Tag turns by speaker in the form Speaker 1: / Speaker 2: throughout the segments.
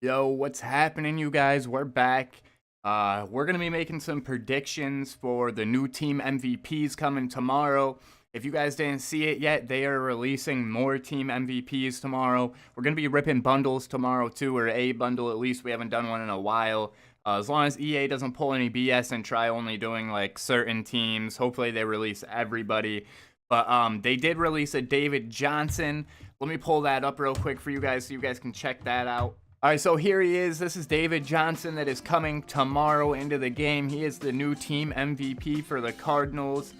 Speaker 1: Yo, what's happening, you guys? We're back. We're going to be making some predictions for the new team MVPs coming tomorrow. If you guys didn't see it yet, they are releasing more team MVPs tomorrow. We're going to be ripping bundles tomorrow, too, or a bundle at least. We haven't done one in a while. As long as EA doesn't pull any BS and try only doing, like, certain teams. Hopefully they release everybody. But they did release a David Johnson. Let me pull that up real quick for you guys so you guys can check that out. All right, so here he is. This is David Johnson that is coming tomorrow into the game. He is the new team MVP for the Cardinals.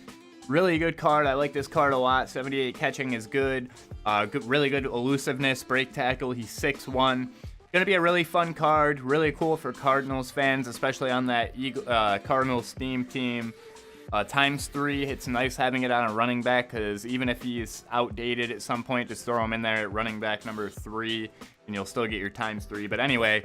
Speaker 1: Really good card. I like this card a lot. 78 catching is good. Really good elusiveness, break tackle. He's 6'1". Gonna be a really fun card. Really cool for Cardinals fans, especially on that Cardinals theme team. ×3, it's nice having it on a running back because even if he's outdated at some point, just throw him in there at running back number 3 and you'll still get your ×3. But anyway,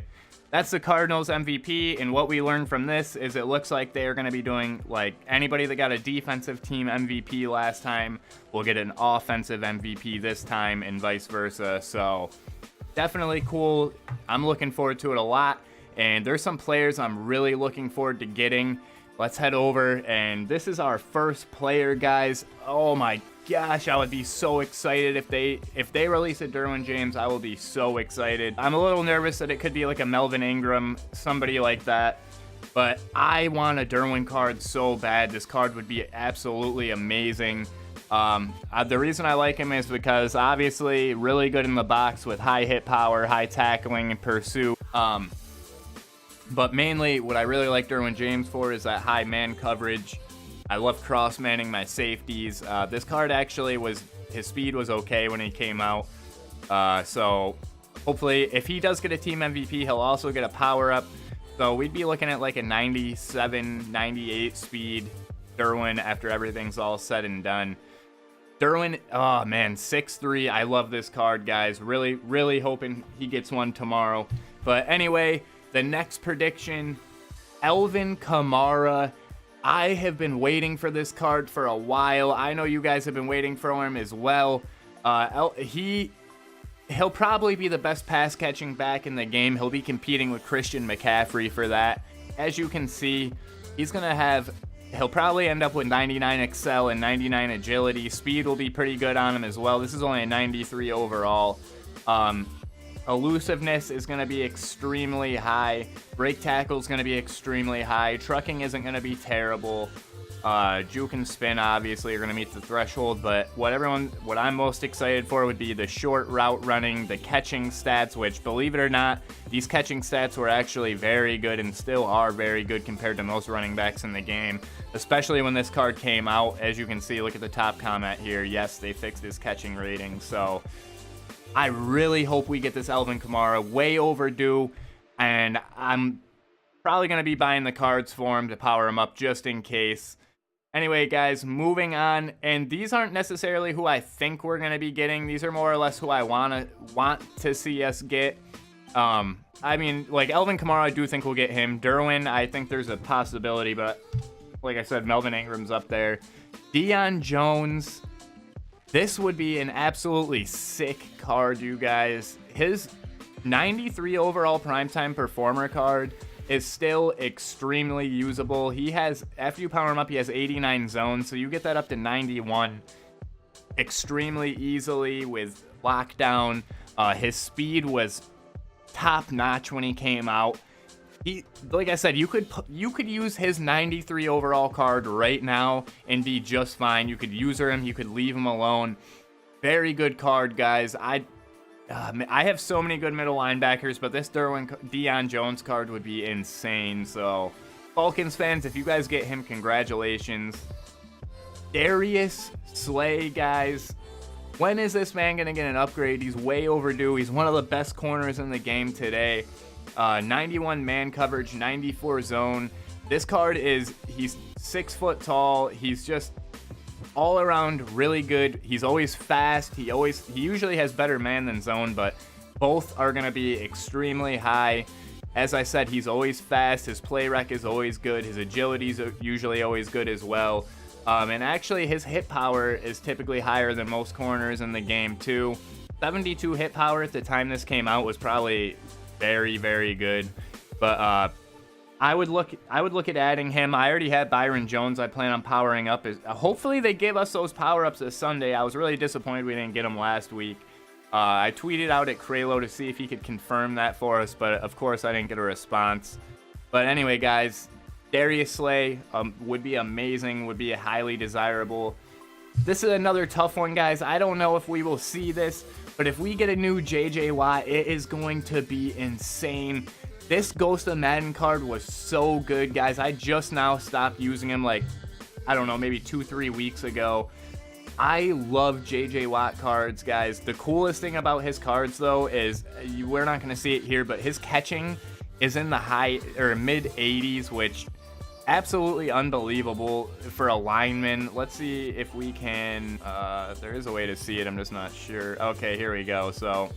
Speaker 1: that's the Cardinals MVP, and what we learned from this is it looks like they're going to be doing, like, anybody that got a defensive team MVP last time will get an offensive MVP this time and vice versa. So definitely cool. I'm looking forward to it a lot, and there's some players I'm really looking forward to getting. Let's head over, and this is our first player, guys. Oh my gosh, I would be so excited if they release a Derwin James. I will be so excited. I'm a little nervous that it could be like a Melvin Ingram, somebody like that, but I want a Derwin card so bad. This card would be absolutely amazing. The reason I like him is because obviously really good in the box with high hit power, high tackling, and pursuit. But mainly, what I really like Derwin James for is that high man coverage. I love cross-manning my safeties. This card actually his speed was okay when he came out. So hopefully, if he does get a team MVP, he'll also get a power-up. So we'd be looking at like a 97, 98 speed Derwin after everything's all said and done. Derwin, oh man, 6'3". I love this card, guys. Really, really hoping he gets one tomorrow. But anyway, the next prediction, Alvin Kamara. I have been waiting for this card for a while. I know you guys have been waiting for him as well. He'll probably be the best pass catching back in the game. He'll be competing with Christian McCaffrey for that. As you can see, he'll probably end up with 99 excel and 99 agility. Speed will be pretty good on him as well. This is only a 93 overall. Elusiveness is going to be extremely high. Break tackle is going to be extremely high. Trucking isn't going to be terrible. Juke and spin obviously are going to meet the threshold, but what I'm most excited for would be the short route running, the catching stats, which, believe it or not, these catching stats were actually very good and still are very good compared to most running backs in the game, especially when this card came out. As you can see, look at the top comment here. Yes, they fixed his catching rating, so I really hope we get this Alvin Kamara. Way overdue, and I'm probably going to be buying the cards for him to power him up just in case. Anyway, guys, moving on, and these aren't necessarily who I think we're going to be getting. These are more or less who I want to see us get. I mean, like, Alvin Kamara, I do think we'll get him. Derwin, I think there's a possibility, but like I said, Melvin Ingram's up there. Dion Jones. This would be an absolutely sick card, you guys. His 93 overall primetime performer card is still extremely usable. He has, after you power him up, he has 89 zones, so you get that up to 91 extremely easily with lockdown. His speed was top notch when he came out. Like I said, you could use his 93 overall card right now and be just fine. You could user him, you could leave him alone. Very good card, guys. I have so many good middle linebackers, but this Dion Jones card would be insane. So, Falcons fans, if you guys get him, congratulations. Darius Slay, guys. When is this man going to get an upgrade? He's way overdue. He's one of the best corners in the game today. 91 man coverage, 94 zone. This card he's 6 foot tall. He's just all around really good. He's always fast. He usually has better man than zone, but both are going to be extremely high. As I said, he's always fast. His play rec is always good. His agility is usually always good as well. And actually, his hit power is typically higher than most corners in the game too. 72 hit power at the time this came out was probably very, very good. But I would look at adding him. I already had Byron Jones. I plan on powering up. Hopefully they give us those power-ups this Sunday. I was really disappointed we didn't get them last week. I tweeted out at Kralo to see if he could confirm that for us, but of course I didn't get a response. But anyway, guys, Darius Slay would be amazing, would be a highly desirable. This is another tough one, guys. I don't know if we will see this, but if we get a new JJ Watt, it is going to be insane. This Ghost of Madden card was so good, guys. I just now stopped using him, like, I don't know, maybe 2-3 weeks ago. I love JJ Watt cards, guys. The coolest thing about his cards, though, is we're not going to see it here, but his catching is in the high or mid 80s, which absolutely unbelievable for a lineman. Let's see if we can. There is a way to see it. I'm just not sure. Okay, here we go. So,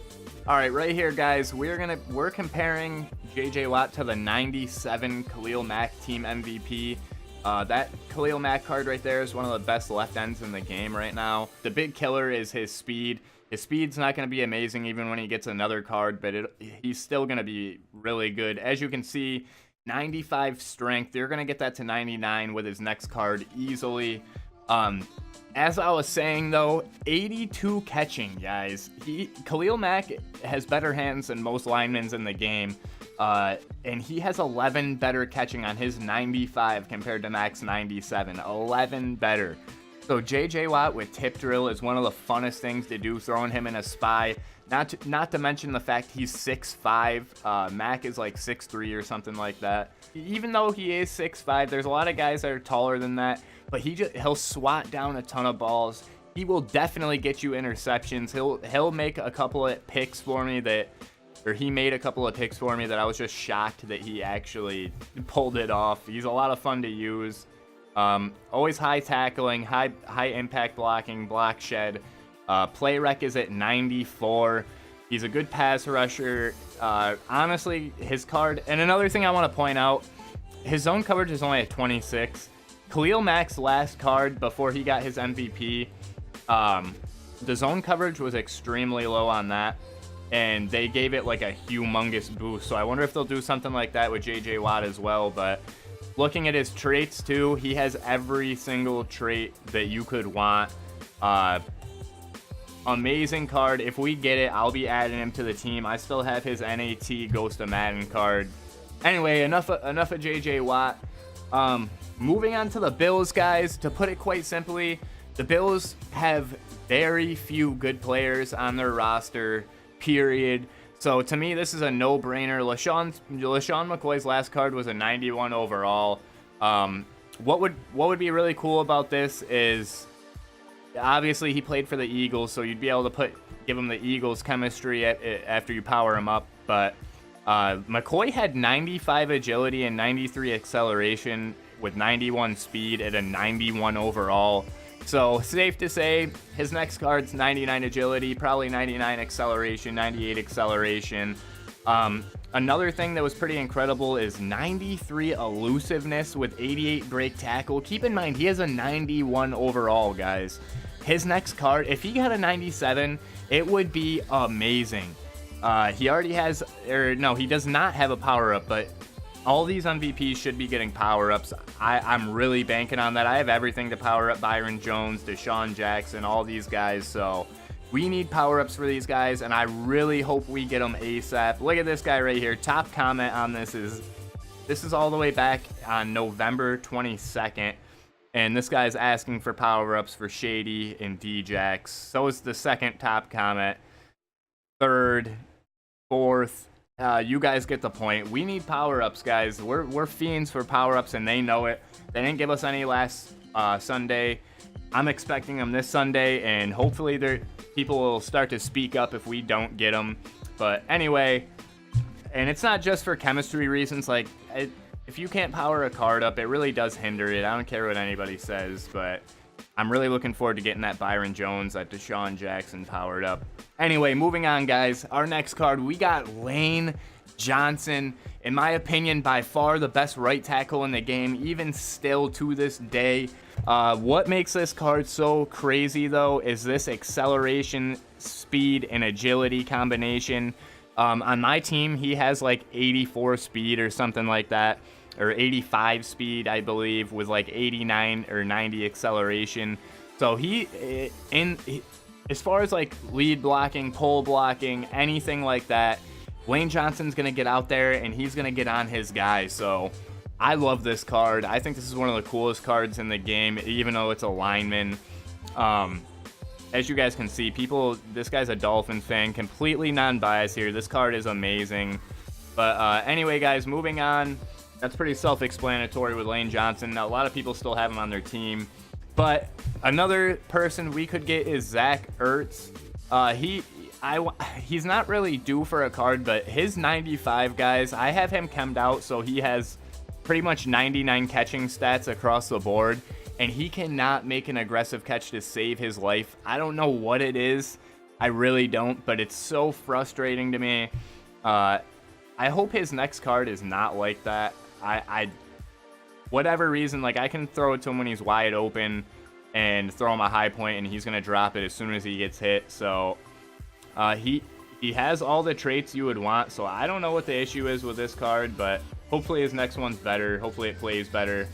Speaker 1: all right, right here, guys, we're comparing JJ Watt to the 97 Khalil Mack team MVP. That Khalil Mack card right there is one of the best left ends in the game right now. The big killer is his speed. His speed's not going to be amazing even when he gets another card, but he's still going to be really good. As you can see, 95 strength. You're going to get that to 99 with his next card easily. As I was saying, though, 82 catching, guys. Khalil Mack has better hands than most linemen in the game. And he has 11 better catching on his 95 compared to Mack's 97. 11 better. So JJ Watt with tip drill is one of the funnest things to do, throwing him in a spy. Not to mention the fact he's 6'5". Mack is like 6'3" or something like that. Even though he is 6'5", there's a lot of guys that are taller than that. But he'll swat down a ton of balls. He will definitely get you interceptions. He'll make a couple of picks for me he made a couple of picks for me that I was just shocked that he actually pulled it off. He's a lot of fun to use. Always high tackling, high impact blocking, block shed. Play rec is at 94. He's a good pass rusher. Honestly, his card, and another thing I want to point out, his zone coverage is only at 26. Khalil Mack's last card before he got his MVP, the zone coverage was extremely low on that, and they gave it like a humongous boost. So I wonder if they'll do something like that with JJ Watt as well. But looking at his traits too, he has every single trait that you could want. Amazing card. If we get it, I'll be adding him to the team. I still have his NAT Ghost of Madden card. Anyway, enough of JJ Watt. Moving on to the Bills, guys. To put it quite simply, the Bills have very few good players on their roster, period. So to me, this is a no-brainer. LeSean McCoy's last card was a 91 overall. What would be really cool about this is, obviously he played for the Eagles, so you'd be able to give him the Eagles chemistry after you power him up. But McCoy had 95 agility and 93 acceleration with 91 speed at a 91 overall. So safe to say his next card's 99 agility, probably 99 acceleration, 98 acceleration. Another thing that was pretty incredible is 93 elusiveness with 88 break tackle. Keep in mind, he has a 91 overall, guys. His next card, if he got a 97, it would be amazing. He already has, or no, he does not have a power-up, but all these MVPs should be getting power-ups. I'm really banking on that. I have everything to power up Byron Jones, Deshaun Jackson, all these guys, so we need power-ups for these guys, and I really hope we get them ASAP. Look at this guy right here. Top comment on this is all the way back on November 22nd, and this guy's asking for power-ups for Shady and Djax. So is the second top comment. Third, fourth. You guys get the point. We need power-ups, guys. We're fiends for power-ups, and they know it. They didn't give us any last Sunday. I'm expecting them this Sunday, and hopefully people will start to speak up if we don't get them. But anyway, and it's not just for chemistry reasons. Like, if you can't power a card up, it really does hinder it. I don't care what anybody says, but I'm really looking forward to getting that Byron Jones, that Deshaun Jackson powered up. Anyway, moving on, guys. Our next card, we got Lane Johnson. In my opinion, by far the best right tackle in the game, even still to this day. What makes this card so crazy, though, is this acceleration, speed, and agility combination. On my team, he has like 84 speed or something like that, or 85 speed, I believe, with like 89 or 90 acceleration. So as far as like lead blocking, pole blocking, anything like that, Lane Johnson's going to get out there and he's going to get on his guys. So I love this card. I think this is one of the coolest cards in the game, even though it's a lineman. As you guys can see, this guy's a Dolphins fan, completely non-biased here. This card is amazing. But anyway, guys, moving on. That's pretty self-explanatory with Lane Johnson. Now, a lot of people still have him on their team. But another person we could get is Zach Ertz. He's not really due for a card, but his 95, guys, I have him chemmed out, so he has pretty much 99 catching stats across the board. And he cannot make an aggressive catch to save his life. I don't know what it is. I really don't, but it's so frustrating to me. I hope his next card is not like that. Whatever reason, like I can throw it to him when he's wide open and throw him a high point and he's going to drop it as soon as he gets hit. So he has all the traits you would want. So I don't know what the issue is with this card, but hopefully his next one's better. Hopefully it plays better.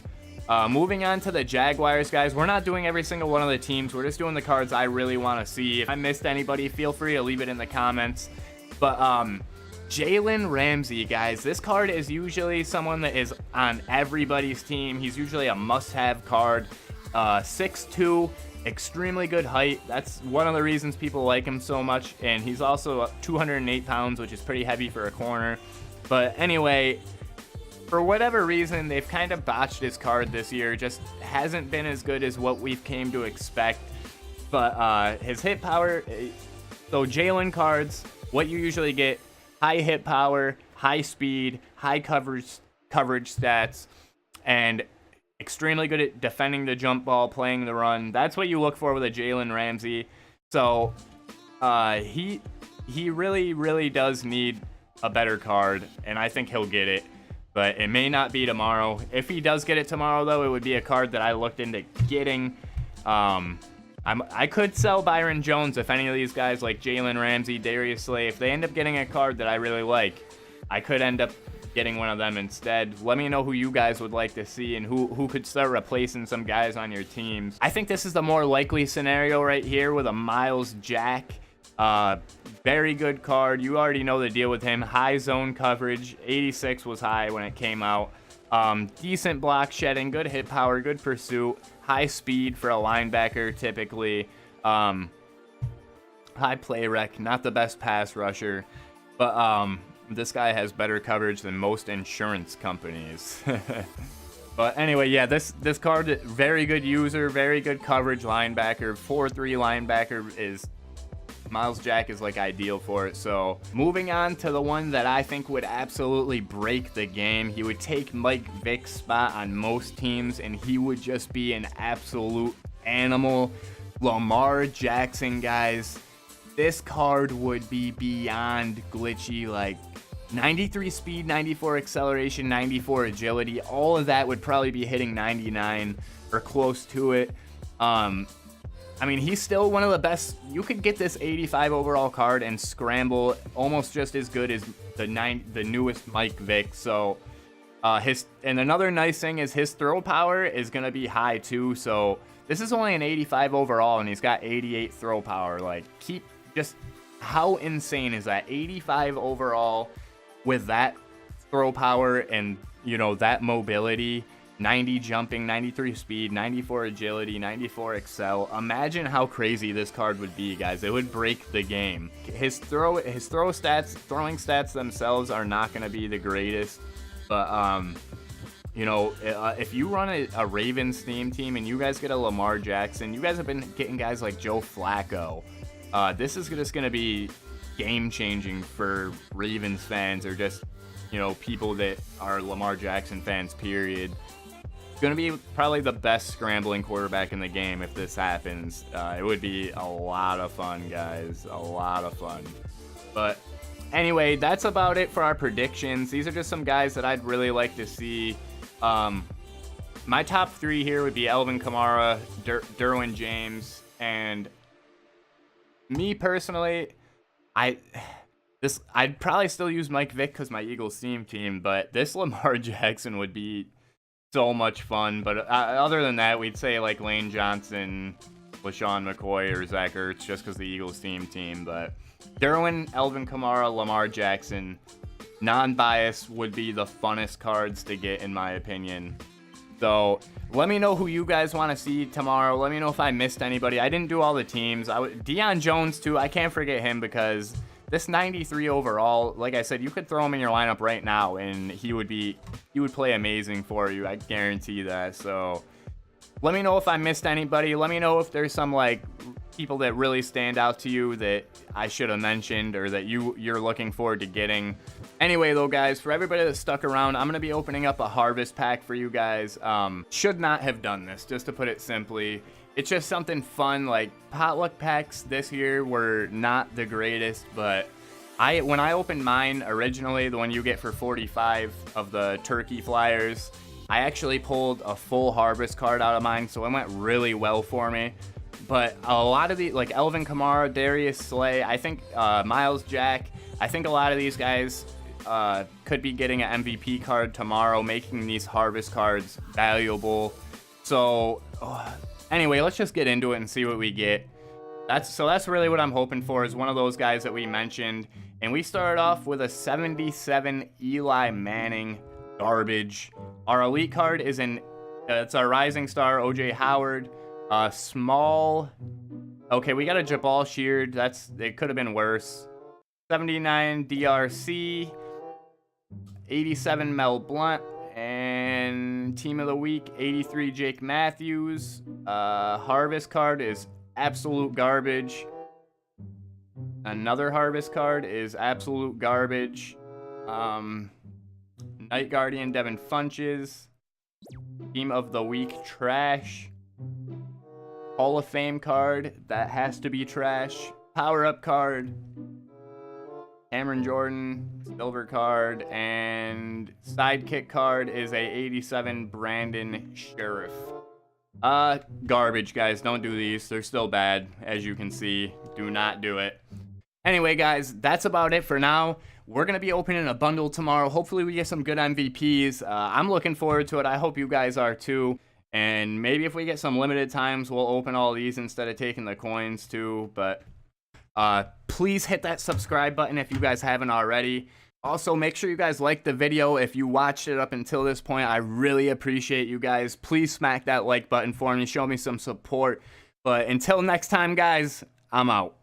Speaker 1: Moving on to the Jaguars, guys. We're not doing every single one of the teams. We're just doing the cards I really want to see. If I missed anybody, feel free to leave it in the comments. But Jalen Ramsey, guys. This card is usually someone that is on everybody's team. He's usually a must-have card. 6'2", extremely good height. That's one of the reasons people like him so much. And he's also 208 pounds, which is pretty heavy for a corner. But anyway, for whatever reason, they've kind of botched his card this year. Just hasn't been as good as what we've came to expect. But his hit power, so Jalen cards, what you usually get, high hit power, high speed, high coverage stats, and extremely good at defending the jump ball, playing the run. That's what you look for with a Jalen Ramsey. So he really, really does need a better card, and I think he'll get it. But it may not be tomorrow. If he does get it tomorrow, though, it would be a card that I looked into getting. I could sell Byron Jones if any of these guys like Jalen Ramsey, Darius Slay, if they end up getting a card that I really like, I could end up getting one of them instead. Let me know who you guys would like to see and who could start replacing some guys on your teams. I think this is the more likely scenario right here with a Myles Jack. Very good card. You already know the deal with him. High zone coverage. 86 was high when it came out. Decent block shedding, good hit power, good pursuit, high speed for a linebacker typically. High play rec, not the best pass rusher, but this guy has better coverage than most insurance companies. But anyway, yeah, this card, very good user, very good coverage linebacker. 4-3 linebacker is Myles Jack is like ideal for it. So moving on to the one that I think would absolutely break the game. He would take Mike Vick's spot on most teams and he would just be an absolute animal. Lamar Jackson, guys. This card would be beyond glitchy. Like 93 speed, 94 acceleration, 94 agility. All of that would probably be hitting 99 or close to it. I mean, he's still one of the best. You could get this 85 overall card and scramble almost just as good as the newest Mike Vick. So, and another nice thing is his throw power is going to be high too. So this is only an 85 overall and he's got 88 throw power. Like, just how insane is that? 85 overall with that throw power and, you know, that mobility. 90 jumping, 93 speed, 94 agility, 94 excel. Imagine how crazy this card would be, guys. It would break the game. His throwing stats themselves are not going to be the greatest, but you know, if you run a Ravens theme team and you guys get a Lamar Jackson, you guys have been getting guys like Joe Flacco. This is just going to be game changing for Ravens fans or just, you know, people that are Lamar Jackson fans, period. Going to be probably the best scrambling quarterback in the game if this happens. It would be a lot of fun, guys. A lot of fun. But anyway, that's about it for our predictions. These are just some guys that I'd really like to see. My top three here would be Alvin Kamara, Derwin James, and me personally, This, I'd probably still use Mike Vick because my Eagles team, but this Lamar Jackson would be so much fun. But other than that, we'd say like Lane Johnson, LeSean McCoy, or Zach Ertz just because the Eagles team. But Derwin, Alvin Kamara, Lamar Jackson, non-bias would be the funnest cards to get in my opinion. So let me know who you guys want to see tomorrow. Let me know if I missed anybody. I didn't do all the teams. Dion Jones too. I can't forget him because this 93 overall, like I said, you could throw him in your lineup right now and he would play amazing for you. I guarantee that. So let me know if I missed anybody. Let me know if there's some like people that really stand out to you that I should have mentioned or that you're looking forward to getting. Anyway, though, guys, for everybody that stuck around, I'm going to be opening up a harvest pack for you guys. Should not have done this, just to put it simply. It's just something fun. Like, potluck packs this year were not the greatest, but when I opened mine originally, the one you get for 45 of the turkey flyers, I actually pulled a full harvest card out of mine, so it went really well for me. But a lot of the, like Alvin Kamara, Darius Slay, I think Myles Jack, I think a lot of these guys could be getting an MVP card tomorrow, making these harvest cards valuable. So anyway, let's just get into it and see what we get. That's really what I'm hoping for, is one of those guys that we mentioned. And we started off with a 77 Eli Manning garbage. Our elite card is it's our rising star OJ Howard. Small. Okay, we got a Jabal Sheard. It could have been worse. 79 DRC. 87 Mel Blount. And team of the week 83 Jake Matthews. Harvest card is absolute garbage. Another harvest card is absolute garbage. Night Guardian Devin Funches. Team of the week trash. Hall of Fame card, that has to be trash. Power up card. Cameron Jordan, silver card, and sidekick card is a 87 Brandon Sheriff. Garbage, guys. Don't do these. They're still bad, as you can see. Do not do it. Anyway, guys, that's about it for now. We're going to be opening a bundle tomorrow. Hopefully, we get some good MVPs. I'm looking forward to it. I hope you guys are too. And maybe if we get some limited times, we'll open all these instead of taking the coins too. But please hit that subscribe button if you guys haven't already. Also, make sure you guys like the video if you watched it up until this point. I really appreciate you guys. Please smack that like button for me. Show me some support. But until next time, guys, I'm out.